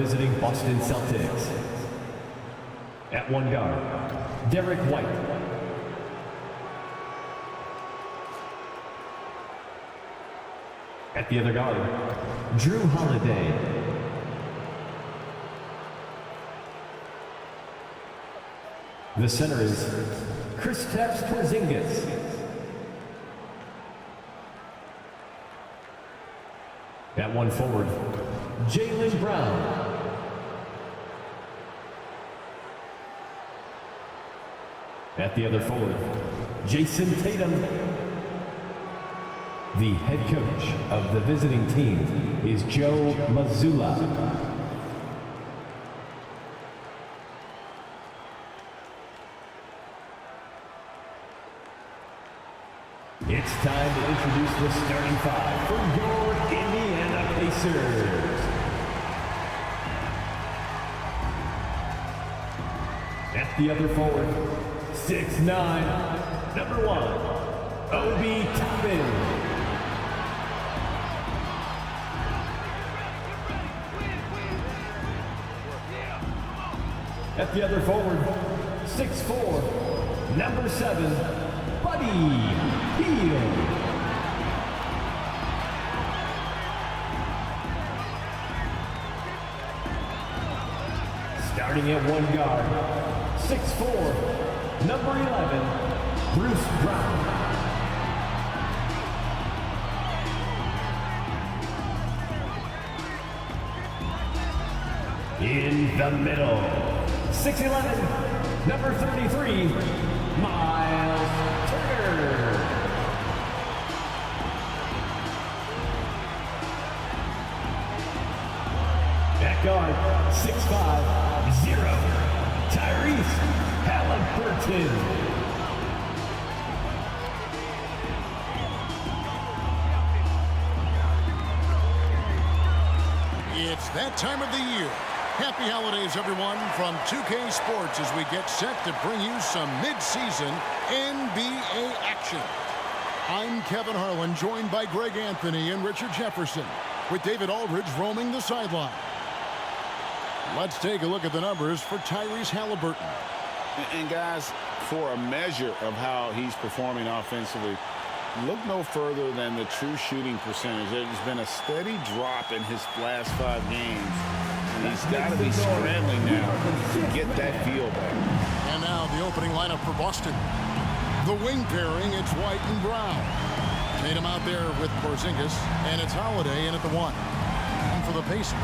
visiting Boston Celtics. At one guard, Derek White. At the other guard, Drew Holiday. The center is Kristaps Porzingis. At one forward, Jaylen Brown. At the other forward, Jason Tatum. The head coach of the visiting team is Joe Mazzulla. It's time to introduce the starting five for your Indiana Pacers. At the other forward, 6'9", number 1, Obi Toppin. At the other forward, 6'4", number 7, Buddy Hield. Starting at one guard, 6'4", number 11, Bruce Brown. In the middle, 6'11", number 33, Miles Turner. At guard, 6'5", 0, Tyrese Halliburton. It's that time of the year. Happy holidays, everyone, from 2K Sports as we get set to bring you some mid-season NBA action. I'm Kevin Harlan, joined by Greg Anthony and Richard Jefferson, with David Aldridge roaming the sideline. Let's take a look at the numbers for Tyrese Halliburton. And guys, for a measure of how he's performing offensively, look no further than the true shooting percentage. There's been a steady drop in his last 5 games. And he's got to be scrambling now to get that feel back. And now the opening lineup for Boston. The wing pairing, it's White and Brown. Tatum out there with Porzingis, and it's Holiday in at the 1. And for the Pacers,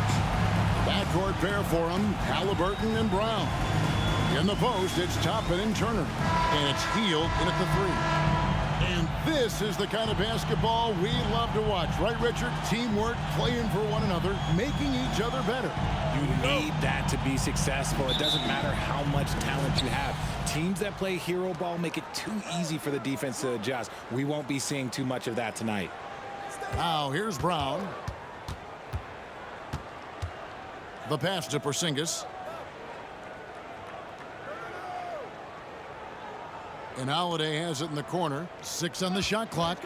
backcourt pair for them, Halliburton and Brown. In the post, it's Toppin and Turner. And it's Hield in at the 3. And this is the kind of basketball we love to watch, right, Richard? Teamwork, playing for one another, making each other better. You need that to be successful. It doesn't matter how much talent you have. Teams that play hero ball make it too easy for the defense to adjust. We won't be seeing too much of that tonight. Now, here's Brown. The pass to Porzingis. And Holiday has it in the corner. 6 on the shot clock.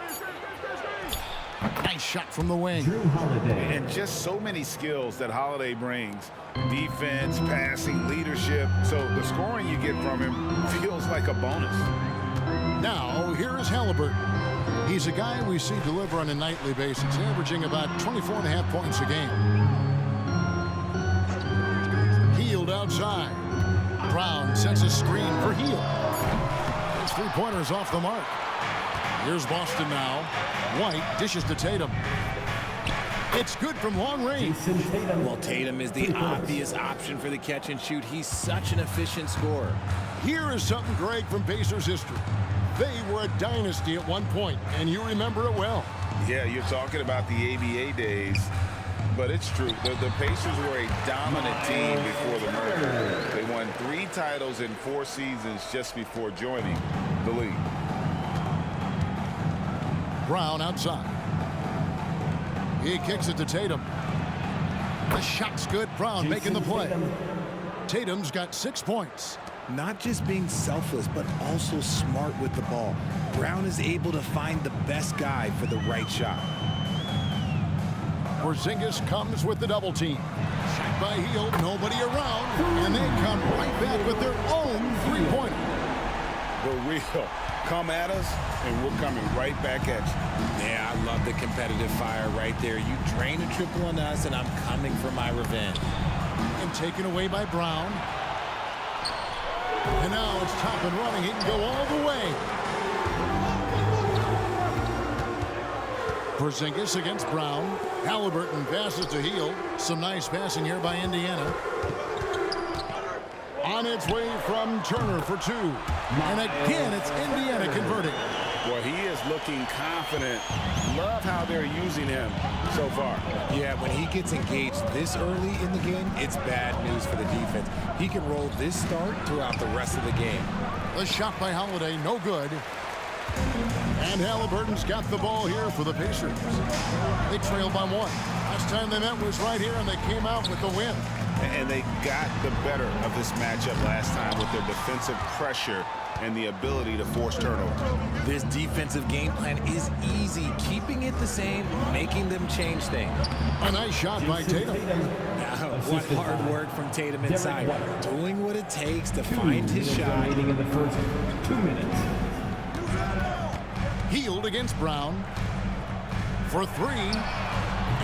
Nice shot from the wing. Drew Holiday. And just so many skills that Holiday brings. Defense, passing, leadership. So the scoring you get from him feels like a bonus. Now, here is Halliburton. He's a guy we see deliver on a nightly basis, averaging about 24.5 points a game. Hield outside. Brown sets a screen for Hield. His 3-pointers off the mark. Here's Boston now. White dishes to Tatum. It's good from long range. Well, Tatum is the obvious option for the catch and shoot. He's such an efficient scorer. Here is something, Greg, from Pacers history. They were a dynasty at one point, and you remember it well. Yeah, you're talking about the ABA days. But it's true. The Pacers were a dominant team before the merger. They won 3 titles in 4 seasons just before joining the league. Brown outside. He kicks it to Tatum. The shot's good. Brown making the play. Tatum's got 6 points. Not just being selfless, but also smart with the ball. Brown is able to find the best guy for the right shot. Porzingis comes with the double team. Shot by Hield, nobody around, and they come right back with their own three-pointer. The real come at us, and we're coming right back at you. Yeah, I love the competitive fire right there. You drain a triple on us, and I'm coming for my revenge. And taken away by Brown. And now it's top and running. He can go all the way. Porzingis against Brown. Halliburton passes to Hield. Some nice passing here by Indiana. On its way from Turner for two. And again, it's Indiana converting. Well, he is looking confident. Love how they're using him so far. Yeah, when he gets engaged this early in the game, it's bad news for the defense. He can roll this start throughout the rest of the game. The shot by Holiday, no good. And Halliburton's got the ball here for the Pacers. They trail by one. Last time they met was right here, and they came out with the win. And they got the better of this matchup last time with their defensive pressure and the ability to force turnovers. This defensive game plan is easy. Keeping it the same, making them change things. A nice shot by Tatum. What hard work from Tatum inside. Doing what it takes to find his shot. In the first 2 minutes. Hield against Brown for three.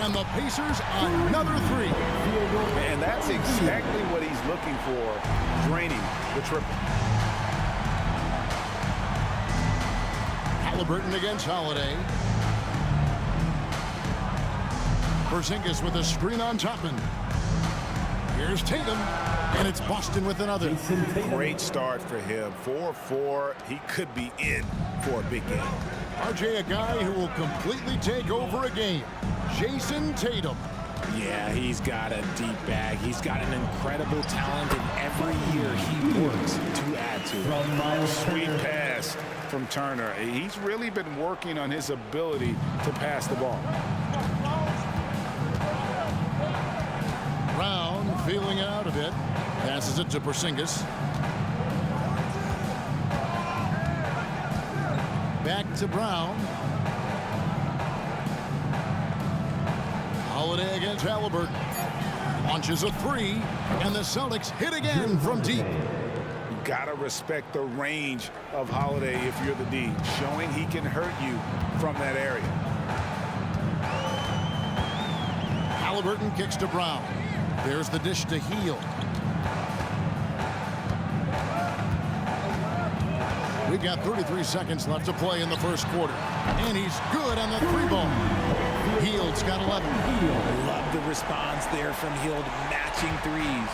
And the Pacers another three. And that's exactly what he's looking for, draining the triple. Halliburton against Holiday. Porzingis with a screen on Topman. Here's Tatum, and it's Boston with another. Great start for him. 4-4. He could be in for a big game. RJ, a guy who will completely take over a game. Jason Tatum. Yeah, he's got a deep bag. He's got an incredible talent, and every year he works to add to it. Sweet pass from Turner. He's really been working on his ability to pass the ball. Brown feeling out of it. Passes it to Porzingis. Back to Brown. Holiday against Halliburton. Launches a three, and the Celtics hit again from deep. Gotta respect the range of Holiday if you're the D, showing he can hurt you from that area. Halliburton kicks to Brown. There's the dish to Hield. We've got 33 seconds left to play in the first quarter. And he's good on the three ball. Hield's got 11. Love the response there from Hield, matching threes.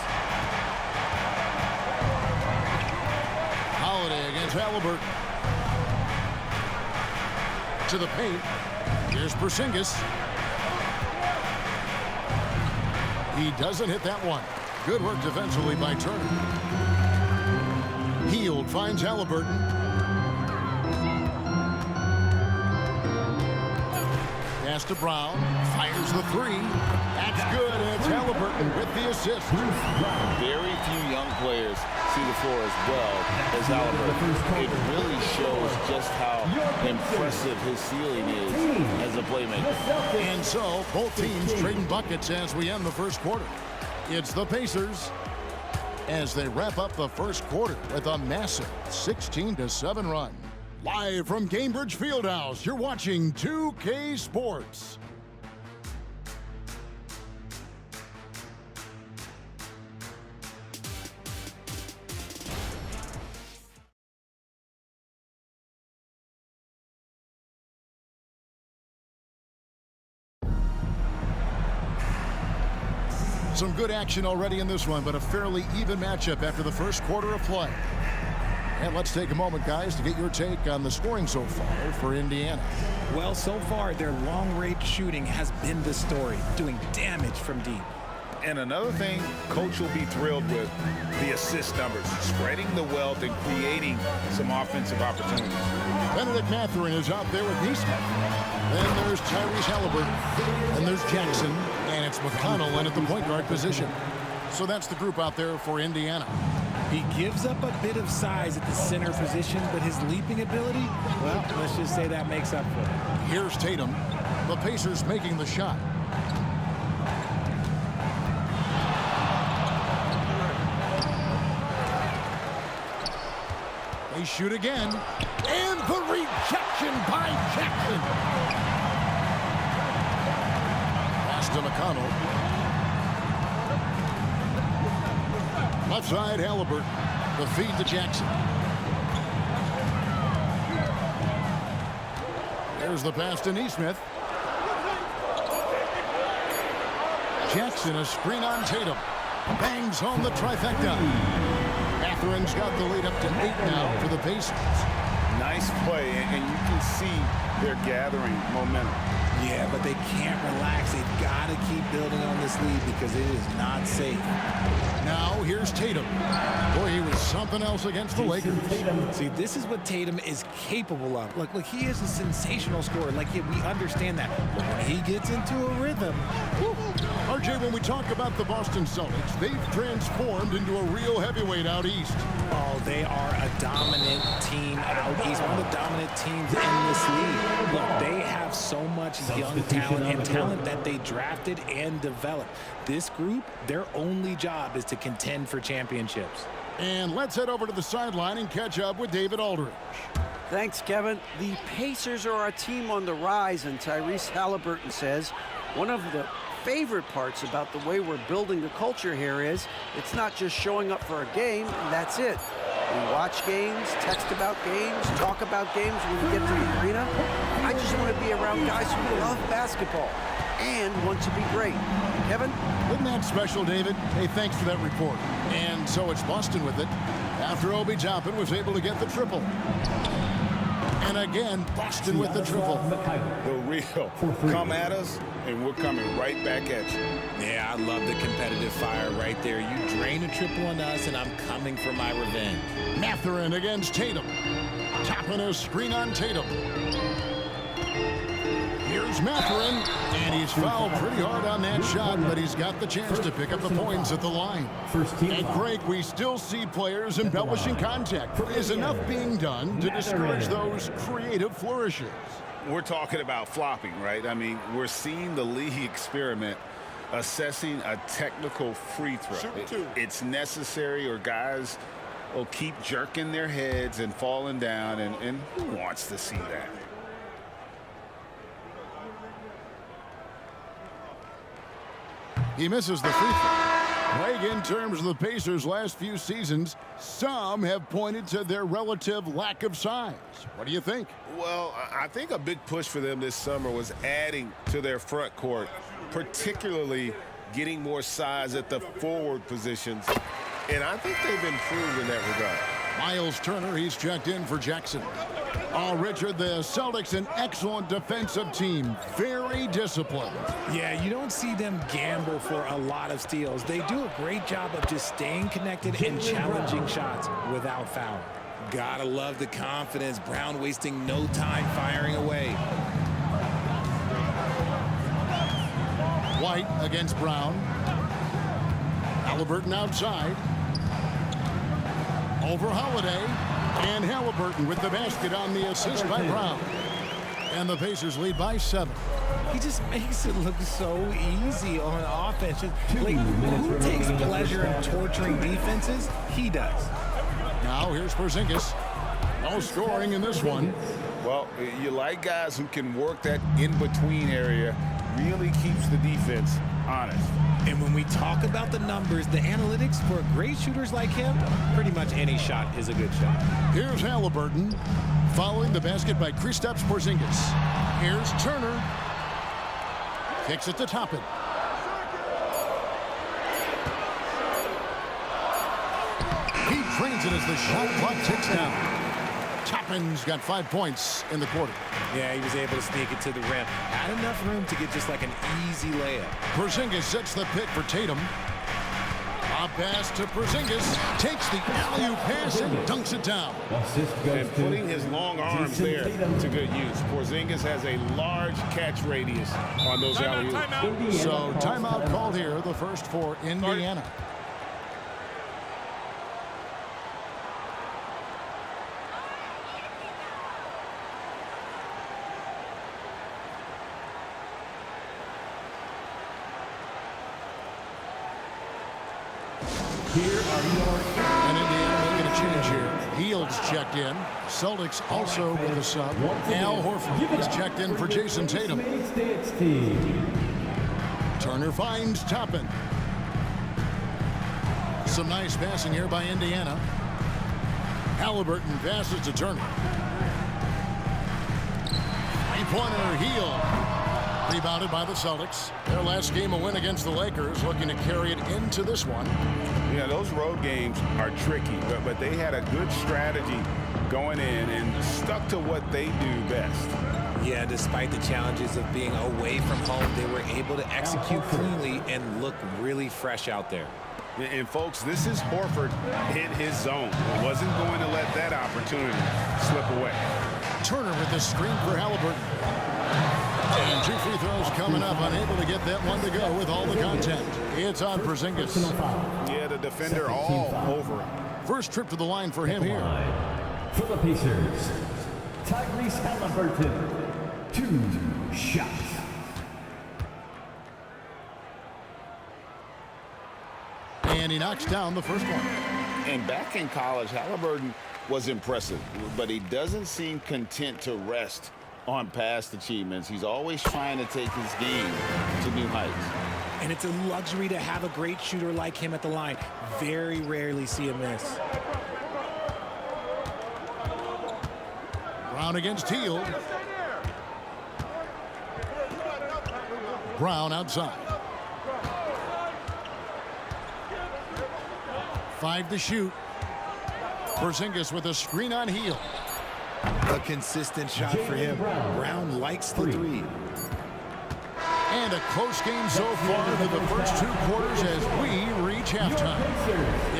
Holiday against Halliburton. To the paint. Here's Porzingis. He doesn't hit that one. Good work defensively by Turner. Hield finds Halliburton. Pass to Brown. Fires the three. That's good, and it's Halliburton with the assist. Very few young players see the floor as well as Halliburton. It really shows just how impressive his ceiling is as a playmaker. And so, both teams trading buckets as we end the first quarter. It's the Pacers as they wrap up the first quarter with a massive 16-7 run. Live from Cambridge Fieldhouse, you're watching 2K Sports. Some good action already in this one, but a fairly even matchup after the first quarter of play. And let's take a moment, guys, to get your take on the scoring so far for Indiana. Well, so far, their long-range shooting has been the story, doing damage from deep. And another thing Coach will be thrilled with, the assist numbers, spreading the wealth and creating some offensive opportunities. Benedict Mathurin is out there with Neesmith. Then there's Tyrese Halliburton. And there's Jackson. And it's McConnell in at the point guard position. So that's the group out there for Indiana. He gives up a bit of size at the center position, but his leaping ability, well, let's just say that makes up for it. Here's Tatum. The Pacers making the shot. They shoot again. And the rejection by Jackson. Pass to McConnell. Left side, Halliburton. The feed to Jackson. There's the pass to Nesmith. Jackson, a screen on Tatum. Bangs home the trifecta. Catherine's got the lead up to 8 now for the Pacers. Nice play, and you can see they're gathering momentum. Yeah, but they can't relax. They've got to keep building on this lead because it is not safe. Now here's Tatum. Boy, he was something else against the Lakers. See, this is what Tatum is capable of. Look, he is a sensational scorer. Like, we understand that. But when he gets into a rhythm, whew. RJ, when we talk about the Boston Celtics, they've transformed into a real heavyweight out east. Oh, they are a dominant team out east. One of the dominant teams in this league. Look, they have so much young talent and talent that they drafted and developed. This group, their only job is to contend for championships. And let's head over to the sideline and catch up with David Aldridge. Thanks, Kevin. The Pacers are a team on the rise, and Tyrese Halliburton says one of the favorite parts about the way we're building the culture here is it's not just showing up for a game and that's it. We watch games, text about games, talk about games when we get to the arena. I just want to be around guys who love basketball and want to be great. Kevin? Isn't that special, David? Hey, thanks for that report. And so it's Boston with it after Obi Toppin was able to get the triple. And again, Boston with the triple. The real. Come at us, and we're coming right back at you. Yeah, I love the competitive fire right there. You drain a triple on us, and I'm coming for my revenge. Mathurin against Tatum. Toppin a screen on Tatum. Here's Mathurin, and he's fouled pretty hard on that shot, but he's got the chance to pick up the points at the line. And Craig, we still see players embellishing contact. Is enough being done to discourage those creative flourishes? We're talking about flopping, right? I mean, we're seeing the league experiment assessing a technical free throw. It's necessary, or guys will keep jerking their heads and falling down, and who wants to see that? He misses the free throw. Craig, in terms of the Pacers' last few seasons, some have pointed to their relative lack of size. What do you think? Well, I think a big push for them this summer was adding to their front court, particularly getting more size at the forward positions. And I think they've improved in that regard. Miles Turner, he's checked in for Jackson. Oh, Richard, the Celtics, an excellent defensive team. Very disciplined. Yeah, you don't see them gamble for a lot of steals. They do a great job of just staying connected and challenging shots without foul. Gotta love the confidence. Brown wasting no time firing away. White against Brown. Halliburton outside. Over Holiday. And Halliburton with the basket on the assist by Brown. And the Pacers lead by 7. He just makes it look so easy on offense. Like, who takes pleasure in torturing defenses? He does. Now here's Porzingis. No scoring in this one. Well, you like guys who can work that in-between area, really keeps the defense honest. And when we talk about the numbers, the analytics for great shooters like him, pretty much any shot is a good shot. Here's Halliburton, following the basket by Kristaps Porzingis. Here's Turner. Kicks it to Toppin. He drains it as the shot clock ticks down. Toppin's got 5 points in the quarter. Yeah, he was able to sneak it to the rim. Had enough room to get just like an easy layup. Porzingis sets the pick for Tatum. A pass to Porzingis. Takes the alley-oop pass and dunks it down. And putting his long arms there to good use. Porzingis has a large catch radius on those alley-oops. So timeout called here, the first for Indiana. Here are your And Indiana making a change here. Fields checked in. Celtics also with a sub. Al Horford is checked in for Jason Tatum. Turner finds Toppin. Some nice passing here by Indiana. Halliburton passes to Turner. Three-pointer, Hield. Rebounded by the Celtics. Their last game a win against the Lakers, looking to carry it into this one. Yeah, those road games are tricky, but they had a good strategy going in and stuck to what they do best. Yeah, despite the challenges of being away from home, they were able to execute cleanly and look really fresh out there. And folks, this is Horford in his zone. Wasn't going to let that opportunity slip away. Turner with the screen for Halliburton. And 2 free throws coming up, unable to get that one to go with all the contact. It's on Porzingis. Yeah, the defender all over him. First trip to the line for him here. For the Pacers, Tyrese Halliburton. 2 shots. And he knocks down the first one. And back in college, Halliburton was impressive, but he doesn't seem content to rest on past achievements. He's always trying to take his game to new heights. And it's a luxury to have a great shooter like him at the line. Very rarely see a miss. Brown against Hield. Brown outside. 5 to shoot. Porzingis with a screen on Hield. A consistent shot for him. Brown likes the three. And a close game so far for the first 2 quarters as we reach halftime.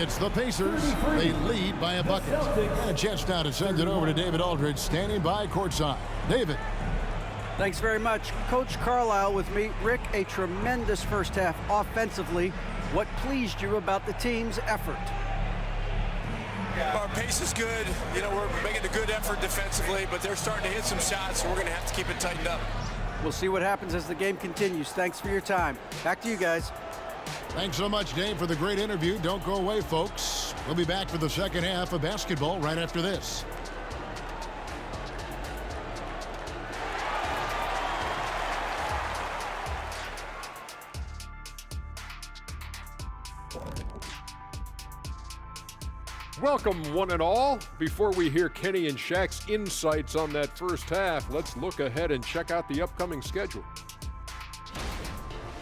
It's the Pacers. They lead by a bucket. And a chance now to send it over to David Aldridge, standing by courtside. David. Thanks very much. Coach Carlisle with me. Rick, a tremendous first half offensively. What pleased you about the team's effort? Our pace is good. You know, we're making a good effort defensively, but they're starting to hit some shots, so we're going to have to keep it tightened up. We'll see what happens as the game continues. Thanks for your time. Back to you guys. Thanks so much, Dave, for the great interview. Don't go away, folks. We'll be back for the second half of basketball right after this. Welcome, one and all. Before we hear Kenny and Shaq's insights on that first half, let's look ahead and check out the upcoming schedule.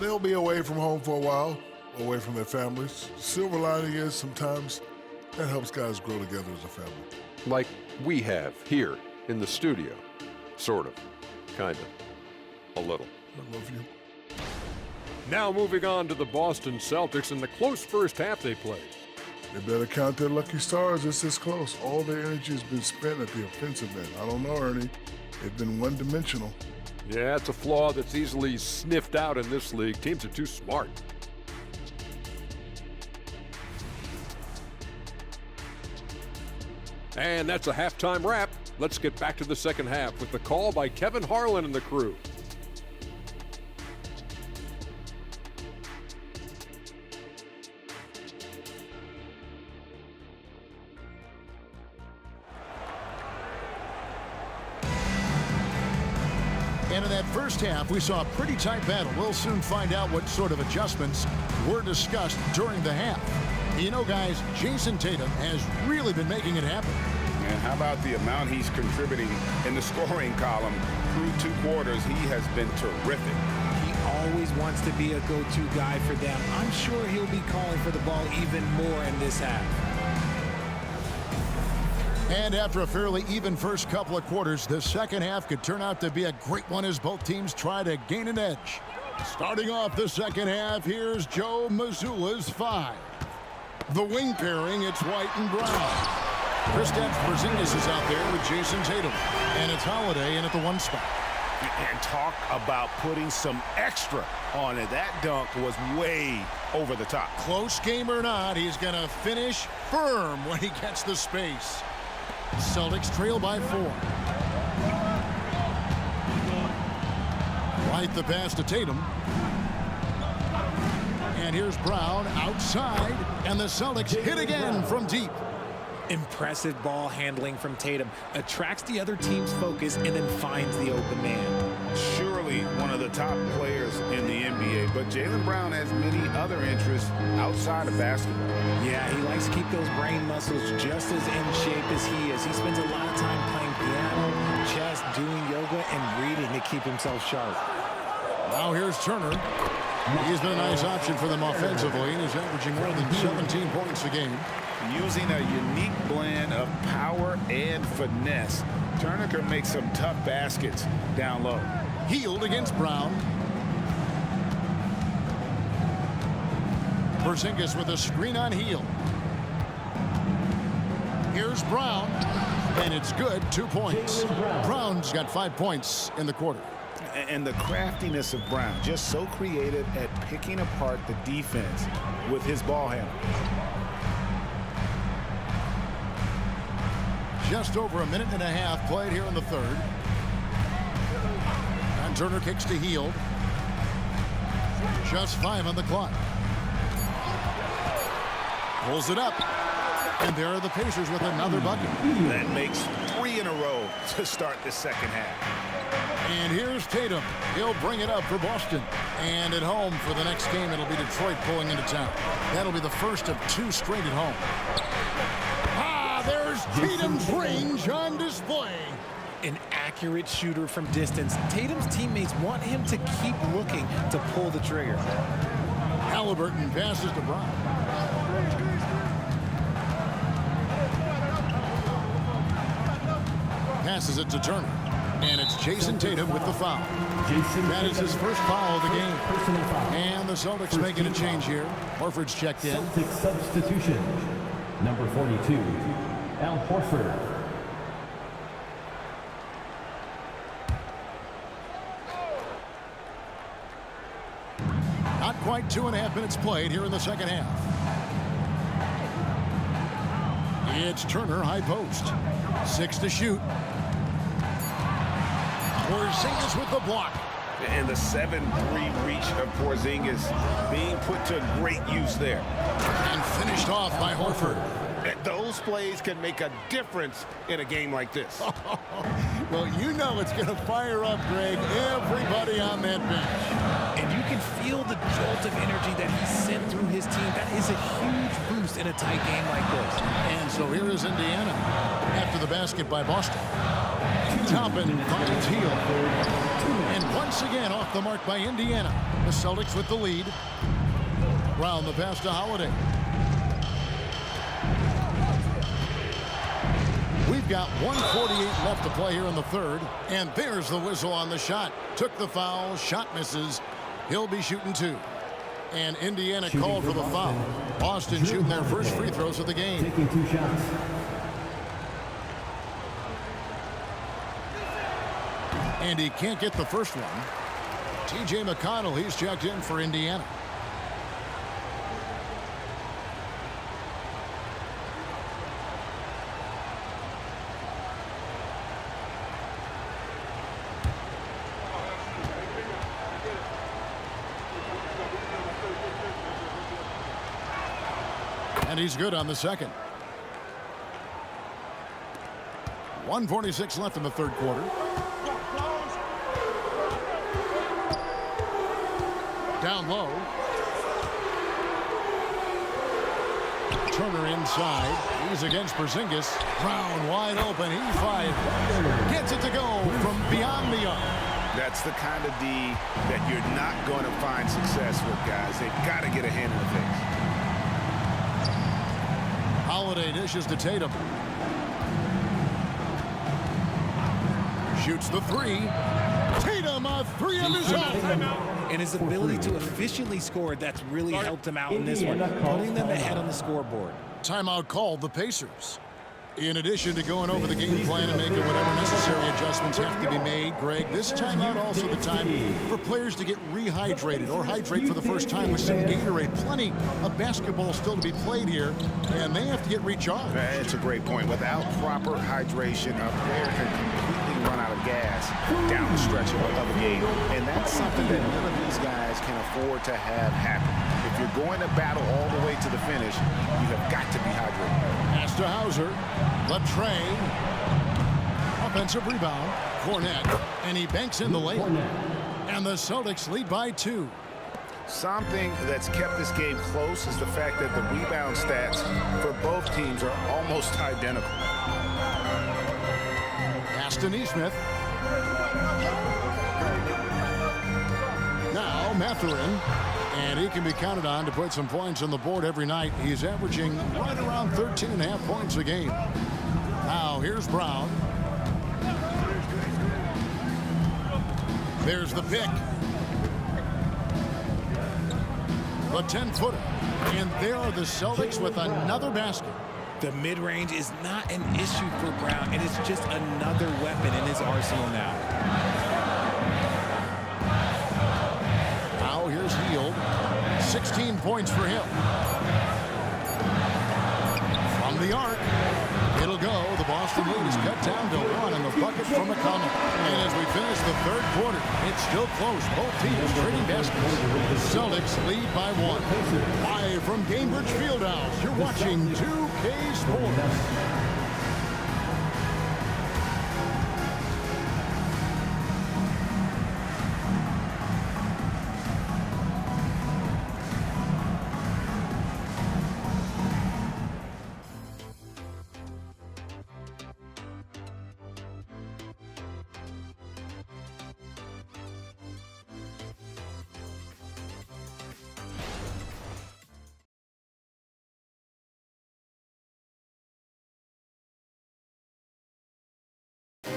They'll be away from home for a while, away from their families. Silver lining is sometimes that helps guys grow together as a family. Like we have here in the studio. Sort of. Kind of. A little. I love you. Now moving on to the Boston Celtics and the close first half they played. They better count their lucky stars. It's this close. All their energy has been spent at the offensive end. I don't know, Ernie. They've been one-dimensional. Yeah, it's a flaw that's easily sniffed out in this league. Teams are too smart. And that's a halftime wrap. Let's get back to the second half with the call by Kevin Harlan and the crew. And in that first half, we saw a pretty tight battle. We'll soon find out what sort of adjustments were discussed during the half. You know, guys, Jason Tatum has really been making it happen. And how about the amount he's contributing in the scoring column through 2 quarters? He has been terrific. He always wants to be a go-to guy for them. I'm sure he'll be calling for the ball even more in this half. And after a fairly even first couple of quarters, the second half could turn out to be a great one as both teams try to gain an edge. Starting off the second half, here's Joe Mazzulla's 5. The wing pairing, it's White and Brown. Kristaps Porzingis is out there with Jason Tatum. And it's Holiday in at the 1 spot. And talk about putting some extra on it. That dunk was way over the top. Close game or not, he's going to finish firm when he gets the space. Celtics trail by 4. White the pass to Tatum. And here's Brown outside, and the Celtics hit again from deep. Impressive ball handling from Tatum. Attracts the other team's focus and then finds the open man. Surely one of the top players in the NBA, but Jaylen Brown has many other interests outside of basketball. Yeah, he likes to keep those brain muscles just as in shape as he is. He spends a lot of time playing piano, chess, doing yoga, and reading to keep himself sharp. Now here's Turner. He's been a nice option for them offensively, and he's averaging more than 17 points a game. Using a unique blend of power and finesse, Turner can make some tough baskets down low. Hield against Brown. Porzingis with a screen on Hield. Here's Brown, and it's good. 2 points. Brown's got 5 points in the quarter. And the craftiness of Brown, just so creative at picking apart the defense with his ball handle. Just over a minute and a half played here in the third. And Turner kicks to Hield. Just 5 on the clock. Pulls it up. And there are the Pacers with another bucket. That makes 3 in a row to start the second half. And here's Tatum. He'll bring it up for Boston. And at home for the next game, it'll be Detroit pulling into town. That'll be the first of 2 straight at home. There's Tatum's range on display. An accurate shooter from distance. Tatum's teammates want him to keep looking to pull the trigger. Halliburton passes to Brown. Passes it to Turner. And it's Jason Tatum with the foul. That is his first foul of the game. And the Celtics making a change here. Horford's checked in. Celtics substitution. Number 42, Al Horford. Not quite 2.5 minutes played here in the second half. It's Turner, high post. 6 to shoot. Porzingis with the block. And the 7-3 reach of Porzingis being put to great use there. And finished off by Horford. Those plays can make a difference in a game like this. Well, you know it's going to fire up, Greg, everybody on that bench. And you can feel the jolt of energy that he sent through his team. That is a huge boost in a tight game like this. And so here is Indiana after the basket by Boston. Toppin finds Hield. And once again off the mark by Indiana. The Celtics with the lead. Brown the pass to Holiday. We've got 1:48 left to play here in the third. And there's the whistle on the shot. Took the foul. Shot misses. He'll be shooting 2. And Indiana called for the foul. Boston shooting their first free throws of the game. Taking 2 shots. And he can't get the first one. T.J. McConnell, he's checked in for Indiana. And he's good on the second. 1:46 left in the third quarter. Down low. Turner inside. He's against Porzingis. Brown wide open. He fired. Gets it to go from beyond the arc. That's the kind of D that you're not going to find success with, guys. They've got to get a hand in the face. Holiday dishes to Tatum. Shoots the 3. Tatum, a 3 of his own. And his ability to efficiently score, that's really helped him out in this one, putting them ahead on the scoreboard. Timeout called the Pacers. In addition to going over the game plan and making whatever necessary adjustments have to be made, Greg, this timeout also the time for players to get rehydrated or hydrate for the first time with some Gatorade. Plenty of basketball still to be played here, and they have to get recharged. That's a great point. Without proper hydration, a player can completely run out of gas down the stretch of a game. And that's something that none of these guys can afford to have happen. If you're going to battle all the way to the finish, you have got to be hydrated. Pass to Hauser. Latrey. Offensive rebound. Fournette. And he banks in the layup. And the Celtics lead by 2. Something that's kept this game close is the fact that the rebound stats for both teams are almost identical. Pass to Neesmith. Now Mathurin. And he can be counted on to put some points on the board every night. He's averaging right around 13.5 points a game. Now here's Brown. There's the pick. The 10-footer. And there are the Celtics with another basket. The mid-range is not an issue for Brown, and it's just another weapon in his arsenal now. Now here's Hield. 16 points for him. From the arc. It'll go. The Boston lead is cut down to 1 and the bucket from McConnell. And as we finish the third quarter, it's still close. Both teams trading baskets. The Celtics lead by 1. Live from Gainbridge Fieldhouse, you're watching 2K Sports.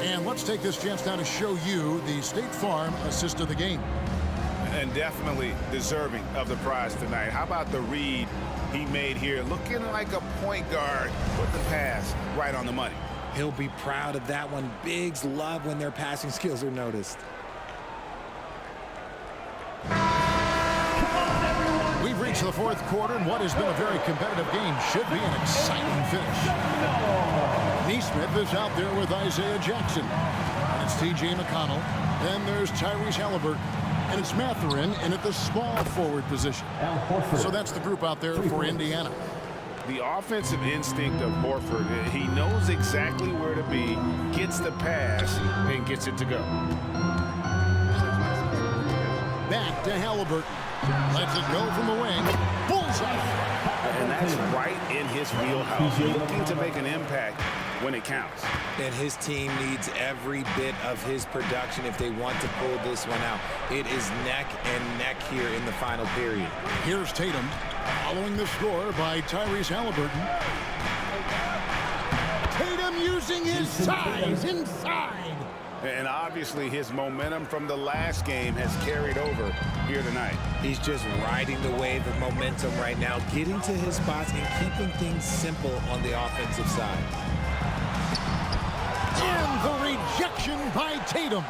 And let's take this chance now to show you the State Farm assist of the game. And definitely deserving of the prize tonight. How about the read he made here? Looking like a point guard. Put the pass right on the money. He'll be proud of that one. Bigs love when their passing skills are noticed. We've reached the fourth quarter, and what has been a very competitive game should be an exciting finish. Neesmith is out there with Isaiah Jackson. And it's T.J. McConnell. Then there's Tyrese Halliburton. And it's Mathurin in at the small forward position. So that's the group out there for Indiana. The offensive instinct of Horford, he knows exactly where to be, gets the pass, and gets it to go. Back to Halliburton. Lets it go from the wing. Bullseye. And that's right in his wheelhouse. Looking to make an impact when it counts. And his team needs every bit of his production if they want to pull this one out. It is neck and neck here in the final period. Here's Tatum following the score by Tyrese Halliburton. Tatum using his size inside. And obviously his momentum from the last game has carried over here tonight. He's just riding the wave of momentum right now, getting to his spots and keeping things simple on the offensive side. And the rejection by Tatum.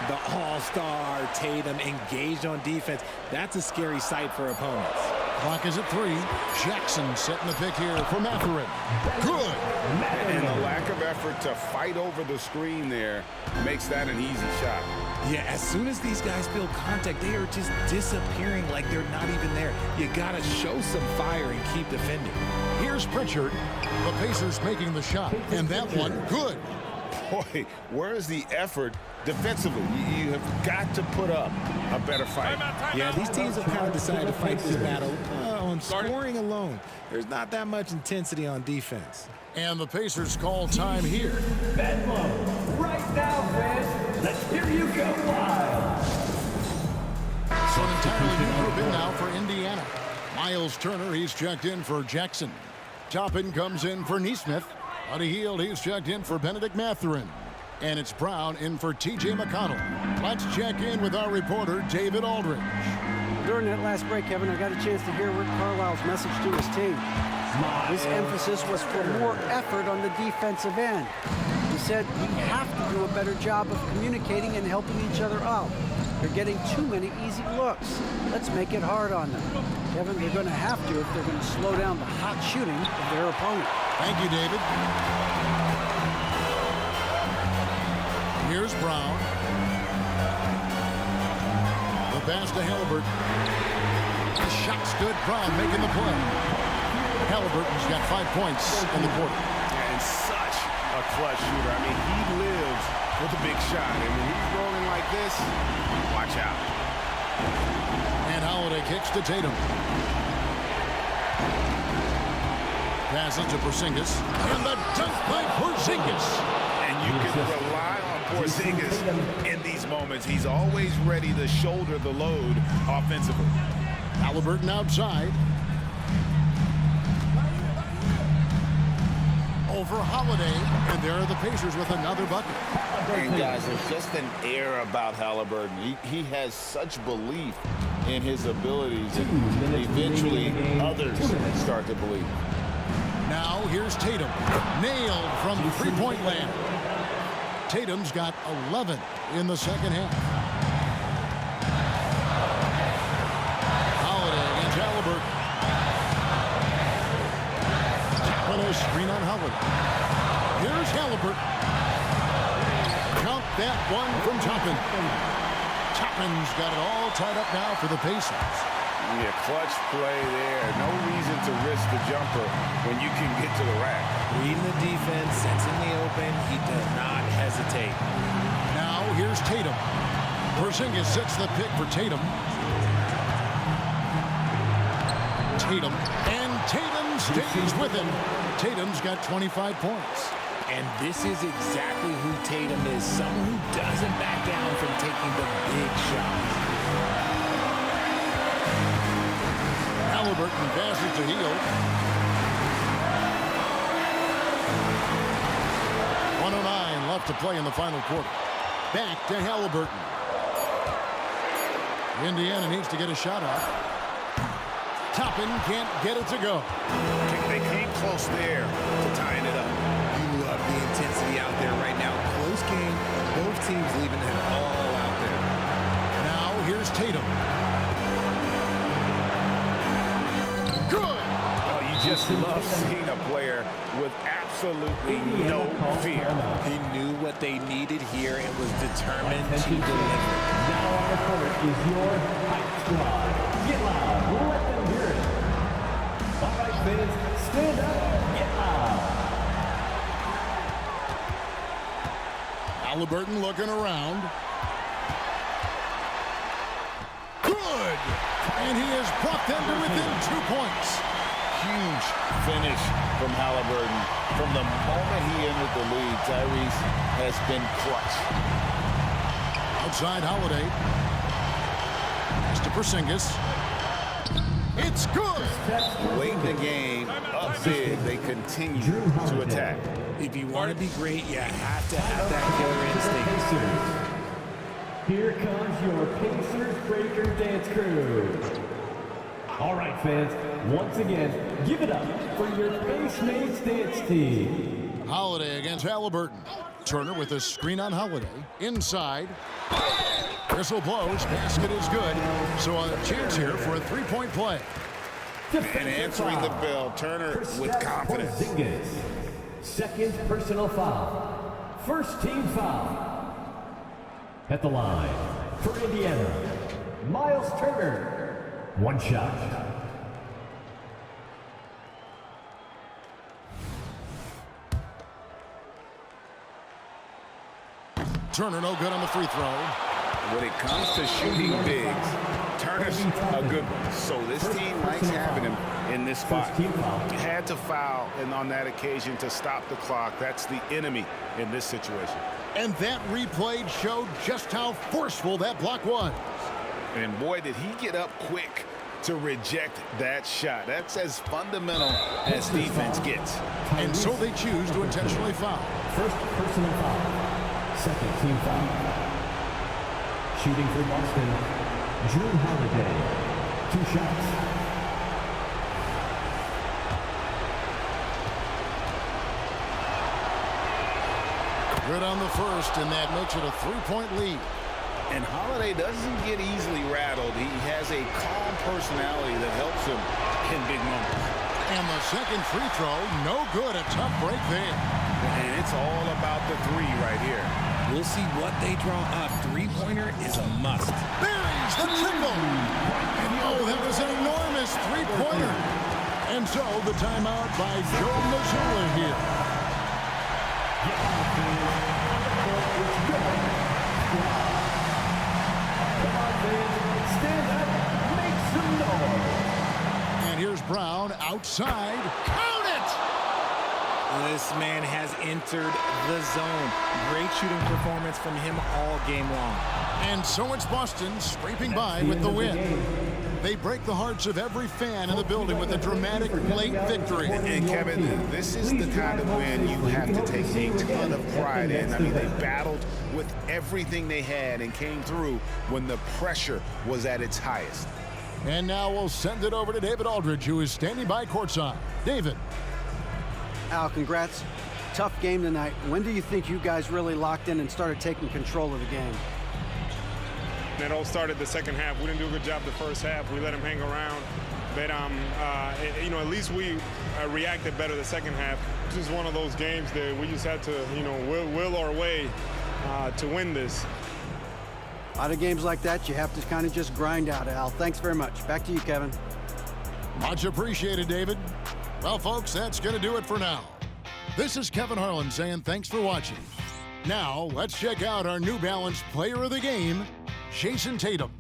The all-star Tatum engaged on defense. That's a scary sight for opponents. Clock is at 3. Jackson setting the pick here for Mathurin. Good. And the lack of effort to fight over the screen there makes that an easy shot. Yeah, as soon as these guys feel contact, they are just disappearing like they're not even there. You got to show some fire and keep defending. Here's Pritchard. The Pacers making the shot. And that one, good. Boy, where is the effort defensively? You have got to put up a better fight. Yeah, these teams have kind of decided to fight this battle on scoring alone. There's not that much intensity on defense. And the Pacers call time here. Bedlam. Right now, fans. Let's hear you go wild. So an entirely new group in now for Indiana. Miles Turner, he's checked in for Jackson. Toppin comes in for Neesmith. Buddy Hield, he's checked in for Benedict Mathurin. And it's Brown in for T.J. McConnell. Let's check in with our reporter, David Aldridge. During that last break, Kevin, I got a chance to hear Rick Carlisle's message to his team. His emphasis was for more effort on the defensive end. He said we have to do a better job of communicating and helping each other out. They're getting too many easy looks. Let's make it hard on them. Kevin, they're going to have to if they're going to slow down the hot shooting of their opponent. Thank you, David. Here's Brown. The pass to Halliburton. The Shot's good. Brown making the play. Halliburton's got 5 points in the quarter. And such a clutch shooter. I mean, he lives with a big shot. And when he's rolling like this, watch out. And Holiday kicks to Tatum. Passes to Porzingis. And the dunk by Porzingis. And you can rely on Porzingis in these moments. He's always ready to shoulder the load offensively. Halliburton outside. Over Holiday. And there are the Pacers with another bucket. And guys, there's just an air about Halliburton. He has such belief in his abilities, and eventually others start to believe. Now here's Tatum. Nailed from three-point land. Tatum's got 11 in the second half. Holiday against Halliburton. On a screen on Holiday. Here's Halliburton. Count that one from Toppin. Toppin's got it all tied up now for the Pacers. Yeah, clutch play there. No reason to risk the jumper when you can get to the rack. Reading the defense, it's in the open. He does not hesitate. Now here's Tatum. Porzingis sets the pick for Tatum. And Tatum stays with him. Tatum's got 25 points. And this is exactly who Tatum is. Someone who doesn't back down from taking the big shots. Halliburton passes to Hield. 1:09 left to play in the final quarter. Back to Halliburton. Indiana needs to get a shot off. Toppin can't get it to go. They came close there to tying it up. You love the intensity out there right now. Close game. Both teams leaving it all out there. Now here's Tatum. Good. Oh, you just love seeing a player with absolutely no fear. He knew what they needed here and was determined to deliver. Now on the court is your hype squad. Get loud. Let them hear it. All right, fans, stand up. Get loud. Halliburton looking around. Good. And he has brought them to within 2 points. Huge finish from Halliburton. From the moment he entered the league, Tyrese has been clutch. Outside Holiday. Mr. Porzingis. It's good. Late in the game, up big, they continue to attack. If you want to be great, you have to have that killer instinct. Here comes your Pacers Breaker Dance Crew. All right, fans, once again, give it up for your Pacemates Dance Team. Holiday against Halliburton. Turner with a screen on Holiday. Inside. Whistle blows. Basket is good. So a chance here for a three-point play. And answering the bell, Turner with confidence. Porzingis. Second personal foul. First team foul. At the line for Indiana, Miles Turner. One shot. Turner no good on the free throw. When it comes to shooting bigs, Turner's a good one. So this team likes having him in this spot. Had to foul and on that occasion to stop the clock. That's the enemy in this situation. And that replay showed just how forceful that block was. And boy, did he get up quick to reject that shot. That's as fundamental as defense gets. And so they choose to intentionally foul. First personal foul. Second team foul. Shooting for Boston, Drew Holiday. 2 shots. Good on the first, and that makes it a 3-point lead. And Holiday doesn't get easily rattled. He has a calm personality that helps him in big moments. And the second free throw, no good. A tough break there. And it's all about the three right here. We'll see what they draw up. Three-pointer is a must. Buries the triple. And oh, that was an enormous three-pointer. And so the timeout by Joe Mazzulla here. Stand up, make some noise. And here's Brown outside. Count it! This man has entered the zone. Great shooting performance from him all game long. And so it's Boston scraping by with the win. They break the hearts of every fan in the building with a dramatic late victory. And Kevin, this is the kind of win you have to take a ton of pride in. I mean, they battled with everything they had and came through when the pressure was at its highest. And now we'll send it over to David Aldridge, who is standing by courtside. David. Al, congrats. Tough game tonight. When do you think you guys really locked in and started taking control of the game? It all started the second half. We didn't do a good job the first half. We let them hang around. But, at least we reacted better the second half. It's just one of those games that we just had to, will our way to win this. A lot of games like that, you have to kind of just grind out, Al. Thanks very much. Back to you, Kevin. Much appreciated, David. Well, folks, that's going to do it for now. This is Kevin Harlan saying thanks for watching. Now, let's check out our New Balance player of the game, Jason Tatum.